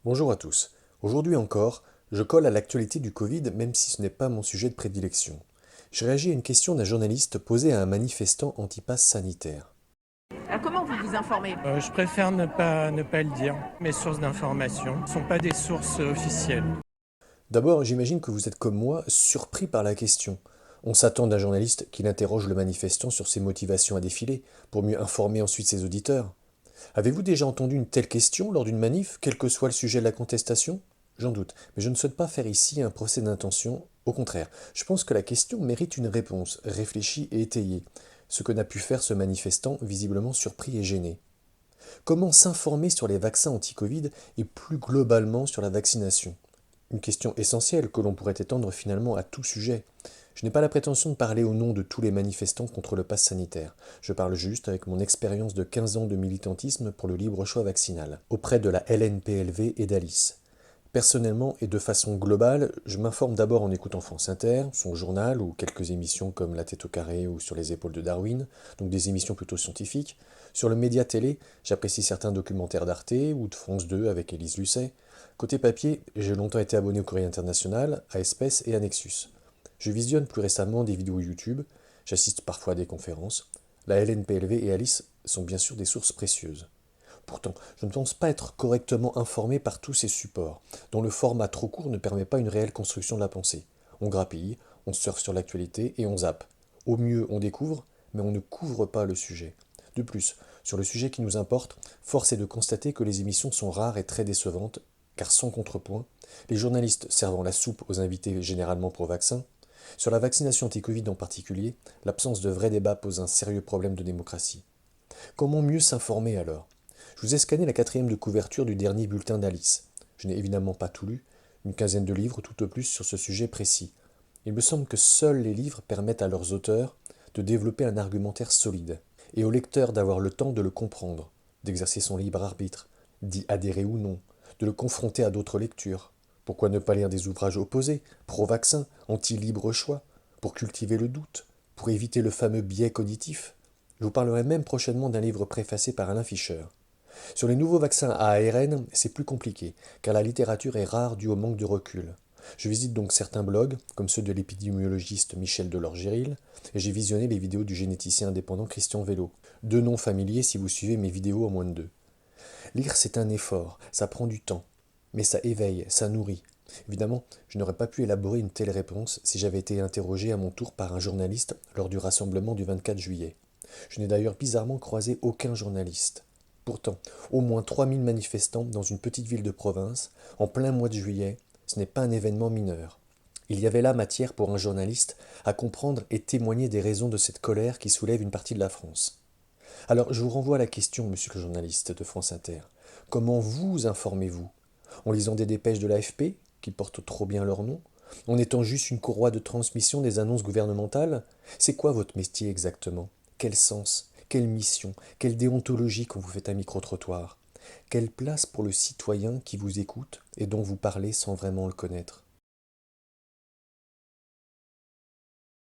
Bonjour à tous. Aujourd'hui encore, je colle à l'actualité du Covid même si ce n'est pas mon sujet de prédilection. Je réagis à une question d'un journaliste posée à un manifestant anti-pass sanitaire. Alors comment vous vous informez? Je préfère ne pas le dire. Mes sources d'information ne sont pas des sources officielles. D'abord, j'imagine que vous êtes comme moi surpris par la question. On s'attend d'un journaliste qu'il interroge le manifestant sur ses motivations à défiler, pour mieux informer ensuite ses auditeurs. Avez-vous déjà entendu une telle question lors d'une manif, quel que soit le sujet de la contestation? J'en doute, mais je ne souhaite pas faire ici un procès d'intention. Au contraire, je pense que la question mérite une réponse, réfléchie et étayée, ce que n'a pu faire ce manifestant visiblement surpris et gêné. Comment s'informer sur les vaccins anti-Covid et plus globalement sur la vaccination? Une question essentielle que l'on pourrait étendre finalement à tout sujet. Je n'ai pas la prétention de parler au nom de tous les manifestants contre le pass sanitaire. Je parle juste avec mon expérience de 15 ans de militantisme pour le libre choix vaccinal, auprès de la LNPLV et d'Alice. Personnellement et de façon globale, je m'informe d'abord en écoutant France Inter, son journal ou quelques émissions comme La tête au carré ou Sur les épaules de Darwin, donc des émissions plutôt scientifiques. Sur le média télé, j'apprécie certains documentaires d'Arte ou de France 2 avec Élise Lucet. Côté papier, j'ai longtemps été abonné au Courrier International, à Espèce et à Nexus. Je visionne plus récemment des vidéos YouTube, j'assiste parfois à des conférences. La LNPLV et Alice sont bien sûr des sources précieuses. Pourtant, je ne pense pas être correctement informé par tous ces supports, dont le format trop court ne permet pas une réelle construction de la pensée. On grappille, on surfe sur l'actualité et on zappe. Au mieux, on découvre, mais on ne couvre pas le sujet. De plus, sur le sujet qui nous importe, force est de constater que les émissions sont rares et très décevantes, car sans contrepoint, les journalistes servant la soupe aux invités généralement pro-vaccin, sur la vaccination anti-Covid en particulier, l'absence de vrai débat pose un sérieux problème de démocratie. Comment mieux s'informer alors? Je vous ai scanné la quatrième de couverture du dernier bulletin d'Alice. Je n'ai évidemment pas tout lu, une quinzaine de livres tout au plus sur ce sujet précis. Il me semble que seuls les livres permettent à leurs auteurs de développer un argumentaire solide, et au lecteur d'avoir le temps de le comprendre, d'exercer son libre arbitre, d'y adhérer ou non, de le confronter à d'autres lectures. Pourquoi ne pas lire des ouvrages opposés, pro-vaccin, anti-libre choix, pour cultiver le doute, pour éviter le fameux biais cognitif? Je vous parlerai même prochainement d'un livre préfacé par Alain Fischer. Sur les nouveaux vaccins à ARN, c'est plus compliqué, car la littérature est rare due au manque de recul. Je visite donc certains blogs, comme ceux de l'épidémiologiste Michel Delors-Géril, et j'ai visionné les vidéos du généticien indépendant Christian Vélo. Deux noms familiers si vous suivez mes vidéos en moins de deux. Lire, c'est un effort, ça prend du temps, mais ça éveille, ça nourrit. Évidemment, je n'aurais pas pu élaborer une telle réponse si j'avais été interrogé à mon tour par un journaliste lors du rassemblement du 24 juillet. Je n'ai d'ailleurs bizarrement croisé aucun journaliste. Pourtant, au moins 3000 manifestants dans une petite ville de province, en plein mois de juillet, ce n'est pas un événement mineur. Il y avait là matière pour un journaliste à comprendre et témoigner des raisons de cette colère qui soulève une partie de la France. Alors je vous renvoie à la question, monsieur le journaliste de France Inter. Comment vous informez-vous? En lisant des dépêches de l'AFP, qui portent trop bien leur nom? En étant juste une courroie de transmission des annonces gouvernementales? C'est quoi votre métier exactement? Quel sens? Quelle mission? Quelle déontologie quand vous faites un micro-trottoir? Quelle place pour le citoyen qui vous écoute et dont vous parlez sans vraiment le connaître?